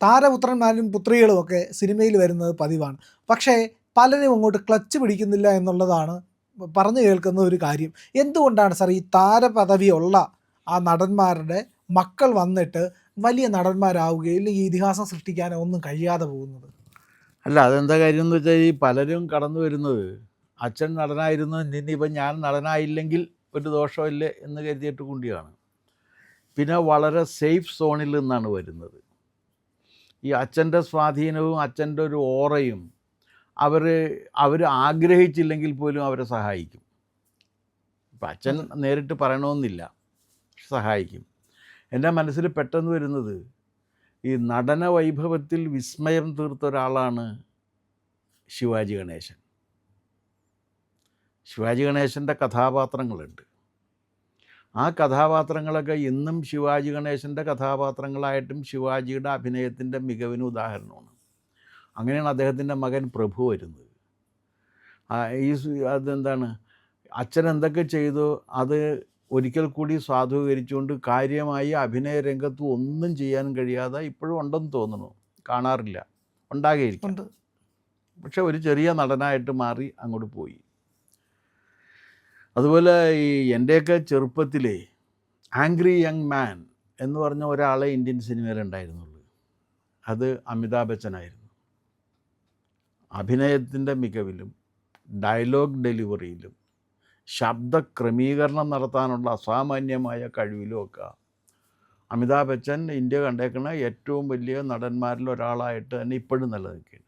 താരപുത്രന്മാരും പുത്രികളുമൊക്കെ സിനിമയിൽ വരുന്നത് പതിവാണ്. പക്ഷേ പലരും അങ്ങോട്ട് ക്ലച്ച് പിടിക്കുന്നില്ല എന്നുള്ളതാണ് പറഞ്ഞു കേൾക്കുന്ന ഒരു കാര്യം. എന്തുകൊണ്ടാണ് സാർ ഈ താരപദവിയുള്ള ആ നടന്മാരുടെ മക്കൾ വന്നിട്ട് വലിയ നടന്മാരാവുകയോ ഇല്ലെങ്കിൽ ഇതിഹാസം സൃഷ്ടിക്കാനോ ഒന്നും കഴിയാതെ പോകുന്നത്? അല്ല, അതെന്താ കാര്യം എന്ന് വെച്ചാൽ ഈ പലരും കടന്നു വരുന്നത് അച്ഛൻ നടനായിരുന്നു, ഇനിയിപ്പം ഞാൻ നടനായില്ലെങ്കിൽ ഒരു ദോഷമില്ലേ എന്ന് കരുതിയിട്ട് കൂടിയാണ്. പിന്നെ വളരെ സേഫ് സോണിൽ നിന്നാണ് വരുന്നത്. ഈ അച്ഛൻ്റെ സ്വാധീനവും അച്ഛൻ്റെ ഒരു ഓറയും അവർ ആഗ്രഹിച്ചില്ലെങ്കിൽ പോലും അവരെ സഹായിക്കും. ഇപ്പം അച്ഛൻ നേരിട്ട് പറയണമെന്നില്ല, സഹായിക്കും. എൻ്റെ മനസ്സിൽ പെട്ടെന്ന് വരുന്നത് ഈ നടന വൈഭവത്തിൽ വിസ്മയം തീർത്ത ഒരാളാണ് ശിവാജി ഗണേശൻ. ശിവാജി ഗണേശൻ്റെ കഥാപാത്രങ്ങളുണ്ട്. ആ കഥാപാത്രങ്ങളൊക്കെ ഇന്നും ശിവാജി ഗണേശൻ്റെ കഥാപാത്രങ്ങളായിട്ടും ശിവാജിയുടെ അഭിനയത്തിൻ്റെ മികവിന് ഉദാഹരണമാണ്. അങ്ങനെയാണ് അദ്ദേഹത്തിൻ്റെ മകൻ പ്രഭു വരുന്നത്. അതെന്താണ്, അച്ഛൻ എന്തൊക്കെ ചെയ്തോ അത് ഒരിക്കൽ കൂടി സാധൂകരിച്ചുകൊണ്ട് കാര്യമായി അഭിനയ രംഗത്ത് ഒന്നും ചെയ്യാൻ കഴിയാതെ ഇപ്പോഴും ഉണ്ടെന്ന് തോന്നുന്നു, കാണാറില്ല, ഉണ്ടാകിയിരിക്കും. പക്ഷെ ഒരു ചെറിയ നടനായിട്ട് മാറി അങ്ങോട്ട് പോയി. അതുപോലെ ഈ എൻ്റെയൊക്കെ ചെറുപ്പത്തിലെ ആംഗ്രി യങ് മാൻ എന്ന് പറഞ്ഞ ഒരാളെ ഇന്ത്യൻ സിനിമയിലുണ്ടായിരുന്നുള്ളൂ. അത് അമിതാഭ് ബച്ചനായിരുന്നു. അഭിനയത്തിൻ്റെ മികവിലും ഡയലോഗ് ഡെലിവറിയിലും ശബ്ദ ക്രമീകരണം നടത്താനുള്ള അസാമാന്യമായ കഴിവിലുമൊക്കെ അമിതാഭ് ബച്ചൻ ഇന്ത്യ കണ്ടേക്കുന്ന ഏറ്റവും വലിയ നടന്മാരിൽ ഒരാളായിട്ട് തന്നെ ഇപ്പോഴും നിലനിൽക്കുകയാണ്.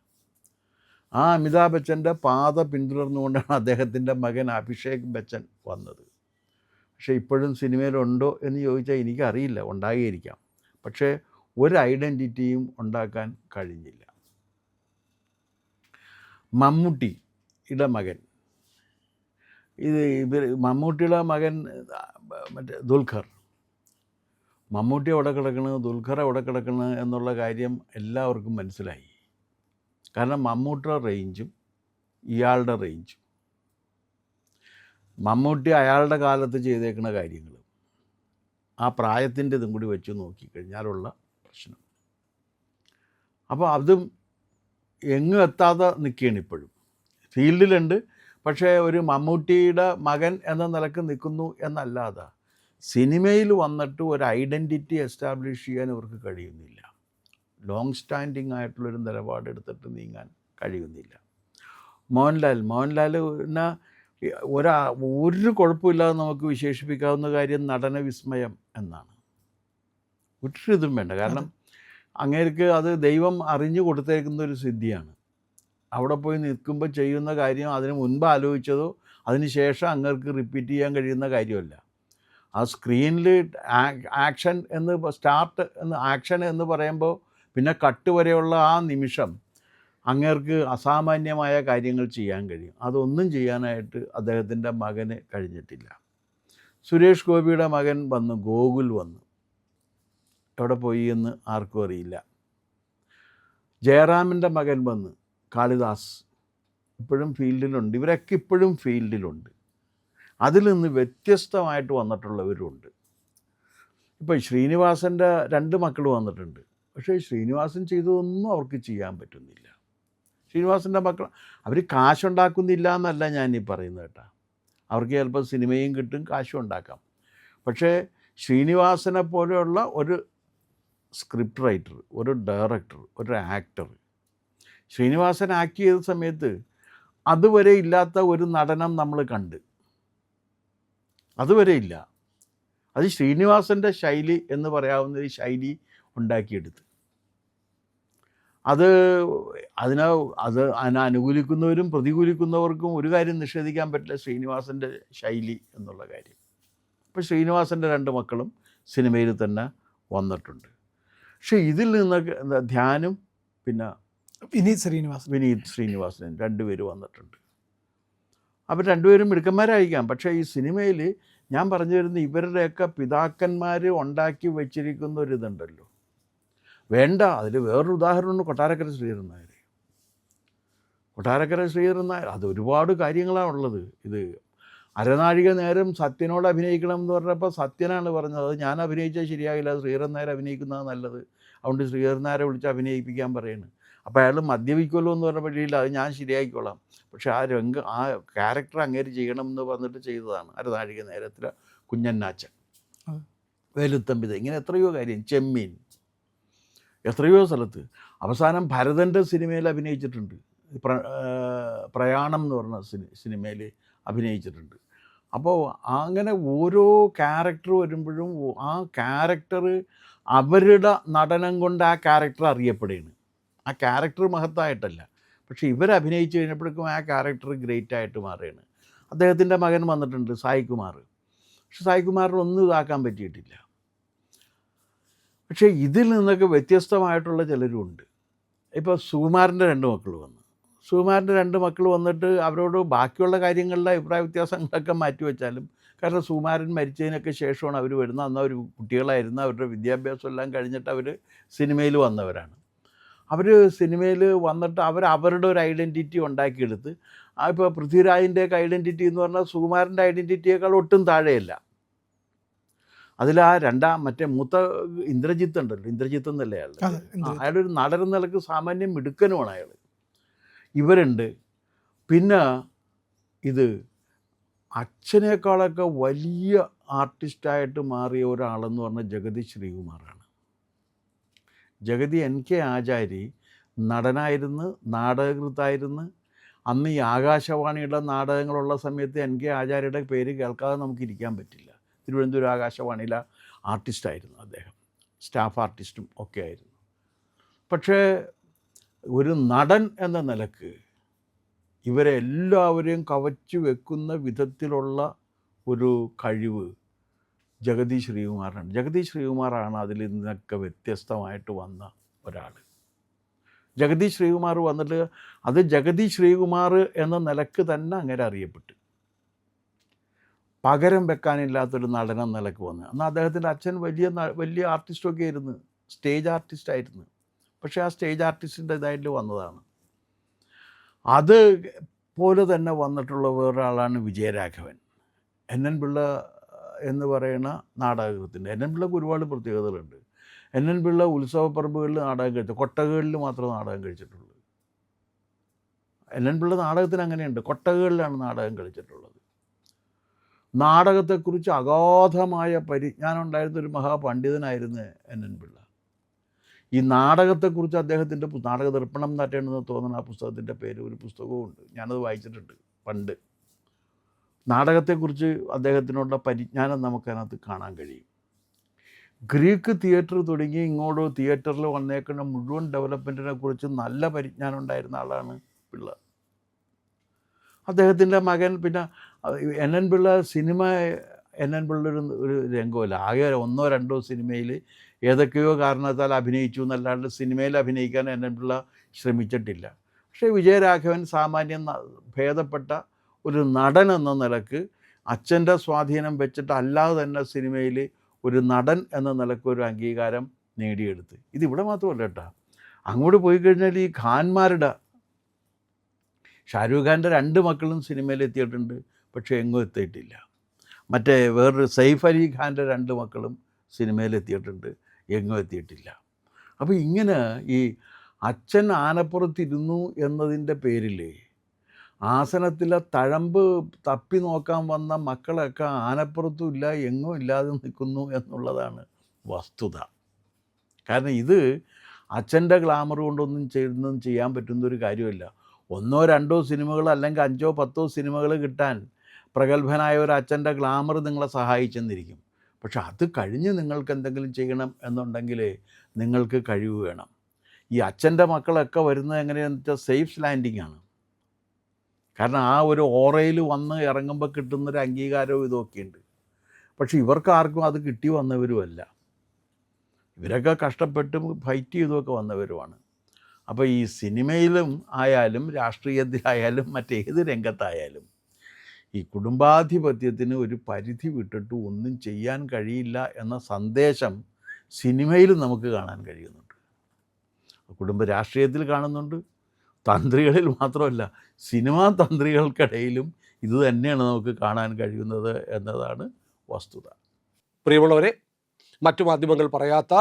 ആ അമിതാഭ് ബച്ചൻ്റെ പാത പിന്തുടർന്നുകൊണ്ടാണ് അദ്ദേഹത്തിൻ്റെ മകൻ അഭിഷേക് ബച്ചൻ വന്നത്. പക്ഷേ ഇപ്പോഴും സിനിമയിലുണ്ടോ എന്ന് ചോദിച്ചാൽ എനിക്കറിയില്ല, ഉണ്ടാകിയിരിക്കാം. പക്ഷേ ഒരു ഐഡൻറ്റിറ്റിയും ഉണ്ടാക്കാൻ കഴിഞ്ഞില്ല. മമ്മൂട്ടിയുടെ മകൻ, മമ്മൂട്ടിയുടെ മകൻ മറ്റേ ദുൽഖർ. മമ്മൂട്ടി അവിടെ കിടക്കണത്, ദുൽഖർ അവിടെ കിടക്കണത് എന്നുള്ള കാര്യം എല്ലാവർക്കും മനസ്സിലായി. കാരണം മമ്മൂട്ടിയുടെ റേഞ്ചും ഇയാളുടെ റേഞ്ചും, മമ്മൂട്ടി അയാളുടെ കാലത്ത് ചെയ്തേക്കുന്ന കാര്യങ്ങളും ആ പ്രായത്തിൻ്റെ ഇതും കൂടി വെച്ച് നോക്കിക്കഴിഞ്ഞാലുള്ള പ്രശ്നം. അപ്പോൾ അതും എങ്ങും എത്താതെ നിൽക്കുകയാണ് ഇപ്പോഴും. ഫീൽഡിലുണ്ട്, പക്ഷേ ഒരു മമ്മൂട്ടിയുടെ മകൻ എന്ന നിലക്ക് നിൽക്കുന്നു എന്നല്ലാതെ സിനിമയിൽ വന്നിട്ട് ഒരു ഐഡൻറ്റിറ്റി എസ്റ്റാബ്ലിഷ് ചെയ്യാൻ ഇവർക്ക് കഴിയുന്നില്ല. ലോങ് സ്റ്റാൻഡിങ് ആയിട്ടുള്ളൊരു നിലപാടെടുത്തിട്ട് നീങ്ങാൻ കഴിയുന്നില്ല. മോഹൻലാലിന് ഒരു കുഴപ്പമില്ലാതെ നമുക്ക് വിശേഷിപ്പിക്കാവുന്ന കാര്യം നടന വിസ്മയം എന്നാണ്. ഒരു ഇതും വേണ്ട. കാരണം അങ്ങേർക്ക് അത് ദൈവം അറിഞ്ഞു കൊടുത്തേക്കുന്ന ഒരു സിദ്ധിയാണ്. അവിടെ പോയി നിൽക്കുമ്പോൾ ചെയ്യുന്ന കാര്യം അതിന് മുൻപ് ആലോചിച്ചതോ അതിന് ശേഷം അങ്ങേർക്ക് റിപ്പീറ്റ് ചെയ്യാൻ കഴിയുന്ന കാര്യമല്ല. ആ സ്ക്രീനിൽ ആക്ഷൻ എന്ന് സ്റ്റാർട്ട് എന്ന് ആക്ഷൻ എന്ന് പറയുമ്പോൾ പിന്നെ കട്ട് വരെയുള്ള ആ നിമിഷം അങ്ങേർക്ക് അസാമാന്യമായ കാര്യങ്ങൾ ചെയ്യാൻ കഴിയും. അതൊന്നും ചെയ്യാനായിട്ട് അദ്ദേഹത്തിൻ്റെ മകന് കഴിഞ്ഞിട്ടില്ല. സുരേഷ് ഗോപിയുടെ മകൻ വന്നു, ഗോകുൽ വന്നു, എവിടെ പോയി എന്ന് ആർക്കും അറിയില്ല. ജയറാമിൻ്റെ മകൻ വന്ന് കാളിദാസ് ഇപ്പോഴും ഫീൽഡിലുണ്ട്. ഇവരൊക്കെ ഇപ്പോഴും ഫീൽഡിലുണ്ട്. അതിൽ നിന്ന് വ്യത്യസ്തമായിട്ട് വന്നിട്ടുള്ളവരുണ്ട്. ഇപ്പോൾ ശ്രീനിവാസൻ്റെ 2 മക്കൾ വന്നിട്ടുണ്ട്. പക്ഷേ ശ്രീനിവാസൻ ചെയ്തതൊന്നും അവർക്ക് ചെയ്യാൻ പറ്റുന്നില്ല. ശ്രീനിവാസൻ്റെ മക്കൾ അവർ കാശുണ്ടാക്കുന്നില്ല എന്നല്ല ഞാൻ ഈ പറയുന്നത് കേട്ടോ. അവർക്ക് ചിലപ്പോൾ സിനിമയും കിട്ടും, കാശും ഉണ്ടാക്കാം. പക്ഷേ ശ്രീനിവാസനെ പോലെയുള്ള ഒരു സ്ക്രിപ്റ്റ് റൈറ്റർ, ഒരു ഡയറക്ടർ, ഒരു ആക്ടർ, ശ്രീനിവാസൻ ആക്ട് ചെയ്ത സമയത്ത് അതുവരെ ഇല്ലാത്ത ഒരു നടനം നമ്മൾ കണ്ട്. അതുവരെ ഇല്ല. അത് ശ്രീനിവാസൻ്റെ ശൈലി എന്ന് പറയാവുന്ന ഒരു ശൈലി ഉണ്ടാക്കിയെടുത്ത് അതിനെ അനുകൂലിക്കുന്നവരും പ്രതികൂലിക്കുന്നവർക്കും ഒരു കാര്യം നിഷേധിക്കാൻ പറ്റില്ല, ശ്രീനിവാസൻ്റെ ശൈലി എന്നുള്ള കാര്യം. ഇപ്പോൾ ശ്രീനിവാസൻ്റെ 2 മക്കളും സിനിമയിൽ തന്നെ വന്നിട്ടുണ്ട്. പക്ഷേ ഇതിൽ നിന്നൊക്കെ ധ്യാനും പിന്നെ വിനീത് ശ്രീനിവാസനും 2 പേര് വന്നിട്ടുണ്ട്. അവർ 2 പേരും മിടുക്കന്മാരായിരിക്കാം. പക്ഷേ ഈ സിനിമയിൽ ഞാൻ പറഞ്ഞു വരുന്ന ഇവരുടെയൊക്കെ പിതാക്കന്മാർ ഉണ്ടാക്കി വെച്ചിരിക്കുന്ന ഒരിതുണ്ടല്ലോ, വേണ്ട. അതിൽ വേറൊരു ഉദാഹരണമാണ് കൊട്ടാരക്കര ശ്രീധരൻ നായർ. കൊട്ടാരക്കര ശ്രീധരൻ നായർ അത് ഒരുപാട് കാര്യങ്ങളാണുള്ളത്. ഇത് അരനാഴിക നേരം സത്യനോട് അഭിനയിക്കണം എന്ന് പറഞ്ഞപ്പോൾ സത്യനാണ് പറഞ്ഞത്, അത് ഞാൻ അഭിനയിച്ചാൽ ശരിയാകില്ല, ശ്രീധരൻ നായർ അഭിനയിക്കുന്നതാണ് നല്ലത്. അതുകൊണ്ട് ശ്രീധരനാരെ വിളിച്ച് അഭിനയിപ്പിക്കാൻ പറയുന്നു. അപ്പോൾ അയാൾ മദ്യപിക്കുമല്ലോ എന്ന് പറഞ്ഞ വഴിയില്ല, അത് ഞാൻ ശരിയാക്കിക്കോളാം. പക്ഷേ ആ ക്യാരക്ടർ അങ്ങേര് ചെയ്യണം എന്ന് പറഞ്ഞിട്ട് ചെയ്തതാണ്. അരനാഴിക നേരത്തിലെ കുഞ്ഞന്നാച്ചൻ, വേലുത്തമ്പിത, ഇങ്ങനെ എത്രയോ കാര്യം, ചെമ്മീൻ, എത്രയോ സ്ഥലത്ത്. അവസാനം ഭരതൻ്റെ സിനിമയിൽ അഭിനയിച്ചിട്ടുണ്ട്, പ്രയാണം എന്ന് പറഞ്ഞ സിനിമയിൽ അഭിനയിച്ചിട്ടുണ്ട്. അപ്പോൾ അങ്ങനെ ഓരോ ക്യാരക്ടർ വരുമ്പോഴും ആ ക്യാരക്ടർ അവരുടെ നടനം കൊണ്ട് ആ ക്യാരക്ടർ അറിയപ്പെടുകയാണ്. ആ ക്യാരക്ടർ മഹത്തായിട്ടല്ല, പക്ഷേ ഇവരഭിനയിച്ച് കഴിഞ്ഞപ്പോഴേക്കും ആ ക്യാരക്ടർ ഗ്രേറ്റ് ആയിട്ട് മാറുകയാണ്. അദ്ദേഹത്തിൻ്റെ മകൻ വന്നിട്ടുണ്ട്, സായികുമാർ. പക്ഷെ സായികുമാറിന് ഒന്നും ഇതാക്കാൻ പറ്റിയിട്ടില്ല. പക്ഷേ ഇതിൽ നിന്നൊക്കെ വ്യത്യസ്തമായിട്ടുള്ള ചിലരുമുണ്ട്. ഇപ്പോൾ സുകുമാരൻ്റെ 2 മക്കൾ വന്നു. സുകുമാരൻ്റെ 2 മക്കൾ വന്നിട്ട് അവരോട് ബാക്കിയുള്ള കാര്യങ്ങളിലെ അഭിപ്രായ വ്യത്യാസങ്ങളൊക്കെ മാറ്റിവെച്ചാലും, കാരണം സുകുമാരൻ മരിച്ചതിനൊക്കെ ശേഷമാണ് അവർ വരുന്നത്. അന്ന് അവർ കുട്ടികളായിരുന്നു, അവരുടെ വിദ്യാഭ്യാസം എല്ലാം കഴിഞ്ഞിട്ട് അവർ സിനിമയിൽ വന്നവരാണ്. അവർ സിനിമയിൽ വന്നിട്ട് അവരുടെ ഒരു ഐഡൻറ്റിറ്റി ഉണ്ടാക്കിയെടുത്ത്, ഇപ്പോൾ പൃഥ്വിരാജിൻ്റെയൊക്കെ ഐഡൻറ്റിറ്റി എന്ന് പറഞ്ഞാൽ സുകുമാരൻ്റെ ഐഡൻറ്റിറ്റിയേക്കാൾ ഒട്ടും താഴെയല്ല. അതിൽ മറ്റേ മൂത്ത ഇന്ദ്രജിത്ത് ഉണ്ടല്ലോ, ഇന്ദ്രജിത്ത് എന്നല്ലേ അയാൾ, അയാളൊരു നടൻ നിലക്ക് സാമാന്യം മിടുക്കനുമാണ് അയാൾ. ഇവരുണ്ട്. പിന്നെ ഇത് അച്ഛനേക്കാളൊക്കെ വലിയ ആർട്ടിസ്റ്റായിട്ട് മാറിയ ഒരാളെന്ന് പറഞ്ഞാൽ ജഗതി ശ്രീകുമാറാണ്. ജഗതി NK ആചാരി നടനായിരുന്നു, നാടകകൃത്തായിരുന്നു. അന്ന് ഈ ആകാശവാണിയുടെ നാടകങ്ങളുള്ള സമയത്ത് NK ആചാര്യയുടെ പേര് കേൾക്കാതെ നമുക്കിരിക്കാൻ പറ്റില്ല. തിരുവനന്തപുരം ആകാശവാണിയിലെ ആർട്ടിസ്റ്റായിരുന്നു അദ്ദേഹം, സ്റ്റാഫ് ആർട്ടിസ്റ്റും ഒക്കെ ആയിരുന്നു. പക്ഷേ ഒരു നടൻ എന്ന നിലക്ക് ഇവരെ എല്ലാവരെയും കവച്ചു വെക്കുന്ന വിധത്തിലുള്ള ഒരു കഴിവ് ജഗതി ശ്രീകുമാറാണ്. ജഗതി ശ്രീകുമാറാണ് അതിൽ നിന്നൊക്കെ വ്യത്യസ്തമായിട്ട് വന്ന ഒരാൾ. ജഗതി ശ്രീകുമാർ വന്നിട്ട് അത് ജഗതി ശ്രീകുമാർ എന്ന നിലക്ക് തന്നെ അങ്ങനെ അറിയപ്പെട്ടു. പകരം വെക്കാനില്ലാത്തൊരു നടനം നിലക്ക് വന്ന്. എന്നാൽ അദ്ദേഹത്തിൻ്റെ അച്ഛൻ വലിയ ആർട്ടിസ്റ്റൊക്കെ ആയിരുന്നു, സ്റ്റേജ് ആർട്ടിസ്റ്റായിരുന്നു. പക്ഷേ ആ സ്റ്റേജ് ആർട്ടിസ്റ്റിൻ്റെ ഇതായിട്ട് വന്നതാണ്. അത് പോലെ തന്നെ വന്നിട്ടുള്ള വേറൊരാളാണ് വിജയരാഘവൻ. NN പിള്ള എന്ന് പറയുന്ന നാടകകൃത്തിൻ്റെ. NN പിള്ളക്ക് ഒരുപാട് പ്രത്യേകതകളുണ്ട്. NN പിള്ള ഉത്സവപ്പറമ്പുകളിൽ നാടകം കഴിച്ചു, കൊട്ടകകളിൽ മാത്രമേ നാടകം കഴിച്ചിട്ടുള്ളൂ. NN പിള്ള നാടകത്തിന് അങ്ങനെയുണ്ട്, കൊട്ടകകളിലാണ് നാടകം കളിച്ചിട്ടുള്ളത്. നാടകത്തെക്കുറിച്ച് അഗാധമായ പരിജ്ഞാനം ഉണ്ടായിരുന്ന ഒരു മഹാപണ്ഡിതനായിരുന്നു NN പിള്ള. ഈ നാടകത്തെക്കുറിച്ച് അദ്ദേഹത്തിൻ്റെ നാടക ദർപ്പണം തട്ടേണ്ടെന്ന് തോന്നുന്ന ആ പുസ്തകത്തിൻ്റെ പേര്, ഒരു പുസ്തകവുമുണ്ട്, ഞാനത് വായിച്ചിട്ടുണ്ട് പണ്ട്. നാടകത്തെക്കുറിച്ച് അദ്ദേഹത്തിനുള്ള പരിജ്ഞാനം നമുക്കതിനകത്ത് കാണാൻ കഴിയും. ഗ്രീക്ക് തിയേറ്റർ തുടങ്ങി ഇങ്ങോട്ട് തിയേറ്ററിൽ വന്നേക്കുന്ന മുഴുവൻ ഡെവലപ്മെൻറ്റിനെ കുറിച്ച് നല്ല പരിജ്ഞാനം ഉണ്ടായിരുന്ന ആളാണ് പിള്ള. അദ്ദേഹത്തിൻ്റെ മകൻ പിന്നെ NN Pillai cinema, NN Pillai ഒരു രംഗമല്ല, ആകെ 1-2 സിനിമയിൽ ഏതൊക്കെയോ കാരണത്താൽ അഭിനയിച്ചു എന്നല്ലാണ്ട് സിനിമയിൽ അഭിനയിക്കാൻ NN പിള്ള ശ്രമിച്ചിട്ടില്ല. പക്ഷേ വിജയരാഘവൻ സാമാന്യം ഭേദപ്പെട്ട ഒരു നടൻ എന്ന നിലക്ക് അച്ഛൻ്റെ സ്വാധീനം വെച്ചിട്ട് അല്ലാതെ തന്നെ സിനിമയിൽ ഒരു നടൻ എന്ന നിലക്ക് ഒരു അംഗീകാരം നേടിയെടുത്ത്. ഇതിവിടെ മാത്രമല്ല കേട്ടോ, അങ്ങോട്ട് പോയി കഴിഞ്ഞാൽ ഈ ഖാൻമാരുടെ, ഷാരൂഖ് ഖാൻ്റെ 2 മക്കളും സിനിമയിൽ എത്തിയിട്ടുണ്ട്, പക്ഷേ എങ്ങും എത്തിയിട്ടില്ല. മറ്റേ വേറൊരു സൈഫ് അലി ഖാൻ്റെ 2 മക്കളും സിനിമയിലെത്തിയിട്ടുണ്ട്, എങ്ങും എത്തിയിട്ടില്ല. അപ്പോൾ ഇങ്ങനെ ഈ അച്ഛൻ ആനപ്പുറത്തിരുന്നു എന്നതിൻ്റെ പേരിൽ ആസനത്തിലെ തഴമ്പ് തപ്പി നോക്കാൻ വന്ന മക്കളൊക്കെ ആനപ്പുറത്തും ഇല്ല, എങ്ങും ഇല്ലാതെ നിൽക്കുന്നു എന്നുള്ളതാണ് വസ്തുത. കാരണം ഇത് അച്ഛൻ്റെ ഗ്ലാമർ കൊണ്ടൊന്നും ചെയ്യാൻ പറ്റുന്നൊരു കാര്യമല്ല. 1-2 സിനിമകൾ അല്ലെങ്കിൽ 5-10 സിനിമകൾ കിട്ടാൻ പ്രഗത്ഭനായ ഒരു അച്ഛൻ്റെ ഗ്ലാമർ നിങ്ങളെ സഹായിച്ചെന്നിരിക്കും. പക്ഷെ അത് കഴിഞ്ഞ് നിങ്ങൾക്ക് എന്തെങ്കിലും ചെയ്യണം എന്നുണ്ടെങ്കിൽ നിങ്ങൾക്ക് കഴിവ് വേണം. ഈ അച്ഛൻ്റെ മക്കളൊക്കെ വരുന്നത് എങ്ങനെയാണെന്ന് വെച്ചാൽ സേഫ് ലാൻഡിങ് ആണ്. കാരണം ആ ഒരു ഓറയിൽ വന്ന് ഇറങ്ങുമ്പോൾ കിട്ടുന്നൊരു അംഗീകാരവും ഇതൊക്കെയുണ്ട്. പക്ഷെ ഇവർക്ക് ആർക്കും അത് കിട്ടി വന്നവരുമല്ല. ഇവരൊക്കെ കഷ്ടപ്പെട്ട് ഫൈറ്റ് ചെയ്തൊക്കെ വന്നവരുമാണ്. അപ്പോൾ ഈ സിനിമയിലും ആയാലും രാഷ്ട്രീയത്തിലായാലും മറ്റേത് രംഗത്തായാലും ഈ കുടുംബാധിപത്യത്തിന് ഒരു പരിധി വിട്ടിട്ട് ഒന്നും ചെയ്യാൻ കഴിയില്ല എന്ന സന്ദേശം സിനിമയിൽ നമുക്ക് കാണാൻ കഴിയുന്നുണ്ട്. കുടുംബ രാഷ്ട്രീയത്തിൽ കാണുന്നുണ്ട്, തന്ത്രികളിൽ മാത്രമല്ല സിനിമാ തന്ത്രികൾക്കിടയിലും ഇത് തന്നെയാണ് നമുക്ക് കാണാൻ കഴിയുന്നത് എന്നതാണ് വസ്തുത. പ്രിയമുള്ളവരെ, മറ്റു മാധ്യമങ്ങൾ പറയാത്ത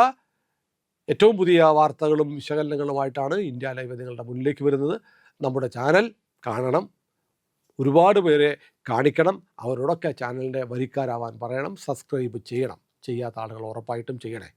ഏറ്റവും പുതിയ വാർത്തകളും വിശകലനങ്ങളുമായിട്ടാണ് ഇന്ത്യ ലൈവ് നിങ്ങളുടെ മുന്നിലേക്ക് വരുന്നത്. നമ്മുടെ ചാനൽ കാണണം, ഒരുപാട് പേരെ കാണിക്കണം, അവരോടൊക്കെ ചാനലിൻ്റെ വരിക്കാരാവാൻ പറയണം, സബ്സ്ക്രൈബ് ചെയ്യണം. ചെയ്യാത്ത ആളുകൾ ഉറപ്പായിട്ടും ചെയ്യണേ.